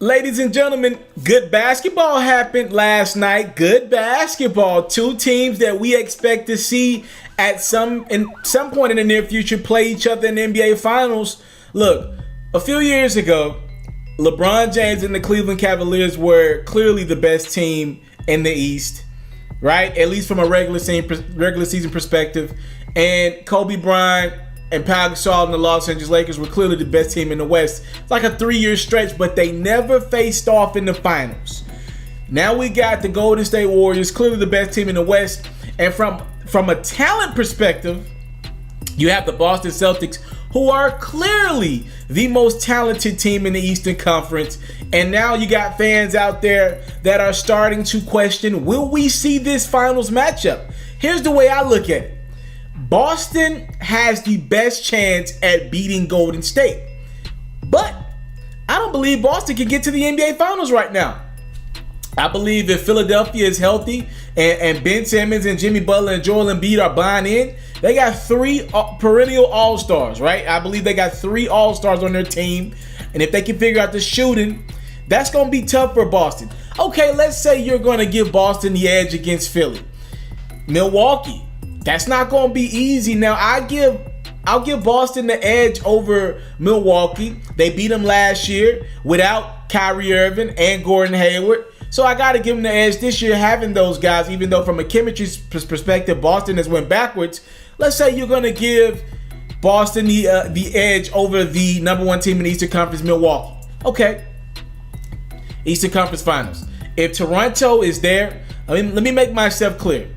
Ladies and gentlemen, good basketball happened last night. Good basketball. Two teams that we expect to see at some point in the near future play each other in the NBA Finals. Look, a few years ago, LeBron James and the Cleveland Cavaliers were clearly the best team in the East, right? At least from a regular season perspective. And Kobe Bryant and Pau Gasol and the Los Angeles Lakers were clearly the best team in the West. It's like a 3-year stretch, but they never faced off in the finals. Now we got the Golden State Warriors, clearly the best team in the West. And from a talent perspective, you have the Boston Celtics, who are clearly the most talented team in the Eastern Conference. And now you got fans out there that are starting to question, will we see this finals matchup? Here's the way I look at it. Boston has the best chance at beating Golden State. But I don't believe Boston can get to the NBA Finals right now. I believe if Philadelphia is healthy and Ben Simmons and Jimmy Butler and Joel Embiid are buying in, they got 3 perennial All-Stars, right? I believe they got 3 All-Stars on their team. And if they can figure out the shooting, that's going to be tough for Boston. Okay, let's say you're going to give Boston the edge against Philly. Milwaukee, that's not going to be easy. Now, I'll give Boston the edge over Milwaukee. They beat them last year without Kyrie Irving and Gordon Hayward. So I got to give them the edge this year having those guys, even though from a chemistry perspective, Boston has went backwards. Let's say you're going to give Boston the edge over the number 1 team in the Eastern Conference, Milwaukee. Okay. Eastern Conference Finals. If Toronto is there, let me make myself clear.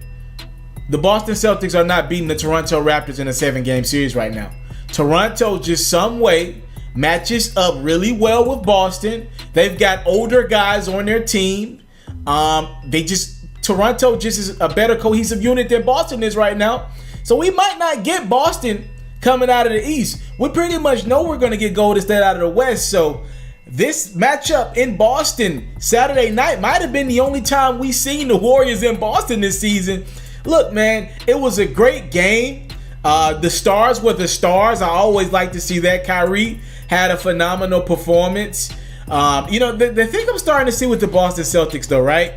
The Boston Celtics are not beating the Toronto Raptors in a 7-game series right now. Toronto just some way matches up really well with Boston. They've got older guys on their team. Toronto just is a better cohesive unit than Boston is right now. So we might not get Boston coming out of the East. We pretty much know we're going to get Golden State out of the West. So this matchup in Boston Saturday night might have been the only time we've seen the Warriors in Boston this season. Look, man, it was a great game. The stars were the stars. I always like to see that. Kyrie had a phenomenal performance. The thing I'm starting to see with the Boston Celtics, though, right?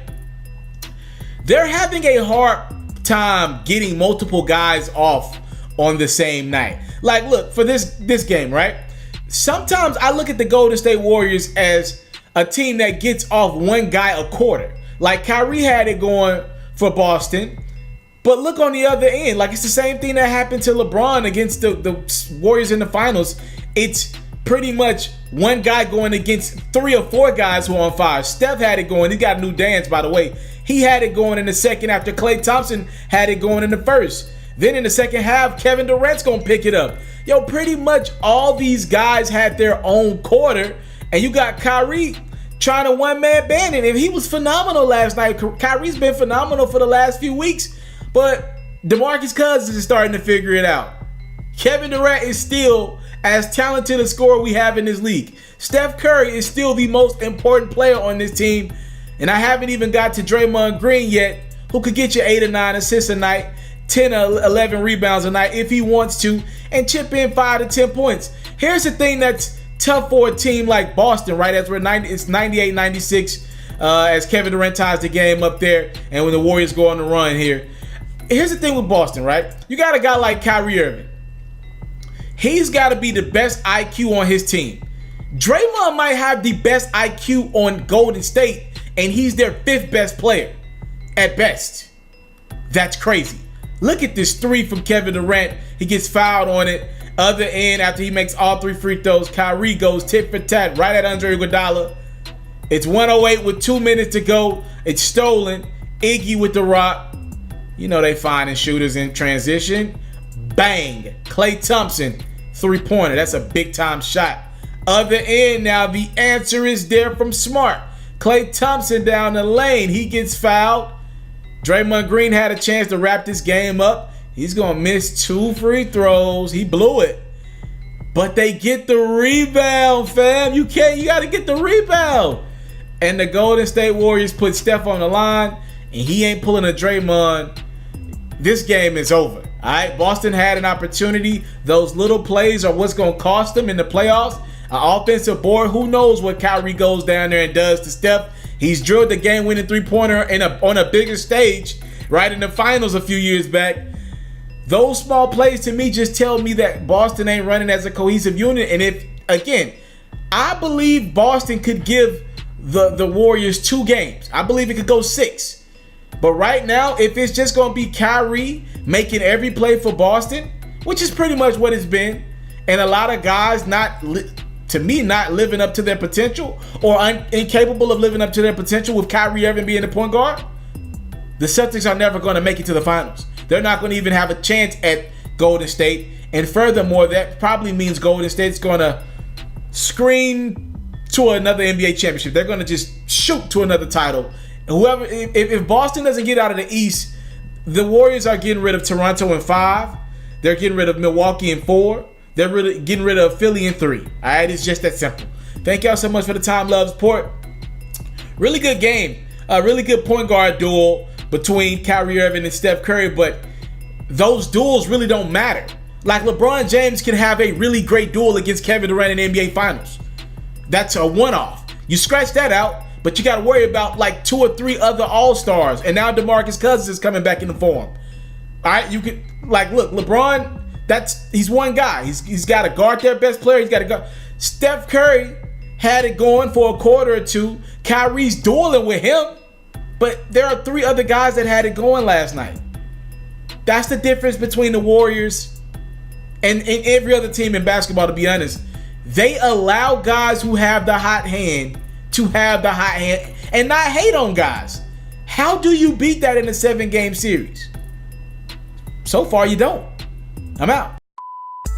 They're having a hard time getting multiple guys off on the same night. Like, look, for this game, right? Sometimes I look at the Golden State Warriors as a team that gets off one guy a quarter. Like, Kyrie had it going for Boston. But look on the other end. Like, it's the same thing that happened to LeBron against the Warriors in the finals. It's pretty much one guy going against 3 or 4 guys who are on fire. Steph had it going. He got a new dance, by the way. He had it going in the second after Klay Thompson had it going in the first. Then in the second half, Kevin Durant's going to pick it up. Yo, pretty much all these guys had their own quarter. And you got Kyrie trying to one-man band it. And he was phenomenal last night. Kyrie's been phenomenal for the last few weeks. But DeMarcus Cousins is starting to figure it out. Kevin Durant is still as talented a scorer we have in this league. Steph Curry is still the most important player on this team. And I haven't even got to Draymond Green yet, who could get you 8 or 9 assists a night, 10 or 11 rebounds a night if he wants to, and chip in 5 to 10 points. Here's the thing that's tough for a team like Boston, right? It's 98-96 as Kevin Durant ties the game up there, and when the Warriors go on the run here. Here's the thing with Boston, right? You got a guy like Kyrie Irving. He's got to be the best IQ on his team. Draymond might have the best IQ on Golden State, and he's their 5th best player at best. That's crazy. Look at this 3 from Kevin Durant. He gets fouled on it. Other end, after he makes all 3 free throws, Kyrie goes tit for tat right at Andre Iguodala. It's 108 with 2 minutes to go. It's stolen. Iggy with the rock. You know they finding shooters in transition. Bang. Klay Thompson, 3-pointer. That's a big-time shot. Other end now, the answer is there from Smart. Klay Thompson down the lane. He gets fouled. Draymond Green had a chance to wrap this game up. He's going to miss 2 free throws. He blew it. But they get the rebound, fam. You got to get the rebound. And the Golden State Warriors put Steph on the line, and he ain't pulling a Draymond. This game is over. All right, Boston had an opportunity. Those little plays are what's going to cost them in the playoffs. offensive board. Who knows what Kyrie goes down there and does to Steph. He's drilled the game-winning three-pointer on a bigger stage, right in the finals a few years back. Those small plays to me just tell me that Boston ain't running as a cohesive unit. And if, again, I believe Boston could give the Warriors 2 games. I believe it could go 6. But right now, if it's just going to be Kyrie making every play for Boston, which is pretty much what it's been, and a lot of guys not living up to their potential or incapable of living up to their potential with Kyrie Irving being the point guard, the Celtics are never going to make it to the finals. They're not going to even have a chance at Golden State. And furthermore, that probably means Golden State's going to scream to another NBA championship. They're going to just shoot to another title. If Boston doesn't get out of the East, the Warriors are getting rid of Toronto in 5. They're getting rid of Milwaukee in 4. They're really getting rid of Philly in 3. All right, it's just that simple. Thank y'all so much for the time, love, support. Really good game. A really good point guard duel between Kyrie Irving and Steph Curry, but those duels really don't matter. Like LeBron James can have a really great duel against Kevin Durant in the NBA Finals. That's a one-off. You scratch that out, but you got to worry about like 2 or 3 other All-Stars, and now DeMarcus Cousins is coming back into form. All right, you can look, LeBron. He's one guy. He's got to guard their best player. He's got to guard. Steph Curry had it going for a quarter or two. Kyrie's dueling with him. But there are 3 other guys that had it going last night. That's the difference between the Warriors and every other team in basketball, to be honest. They allow guys who have the hot hand to have the hot hand and not hate on guys. How do you beat that in a 7-game series? So far, you don't. I'm out.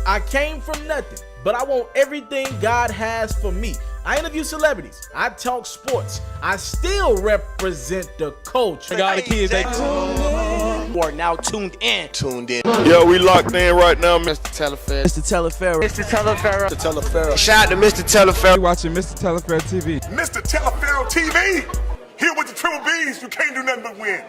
I came from nothing, but I want everything God has for me. I interview celebrities. I talk sports. I still represent the culture. Got the kids, they are now tuned in. Yo, we locked in right now, Mr. Mr. Teleferro. Shout out to Mr. Telefair. You watching Mr. Telefair TV. Mr. Telefair TV, here with the triple B's, you can't do nothing but win.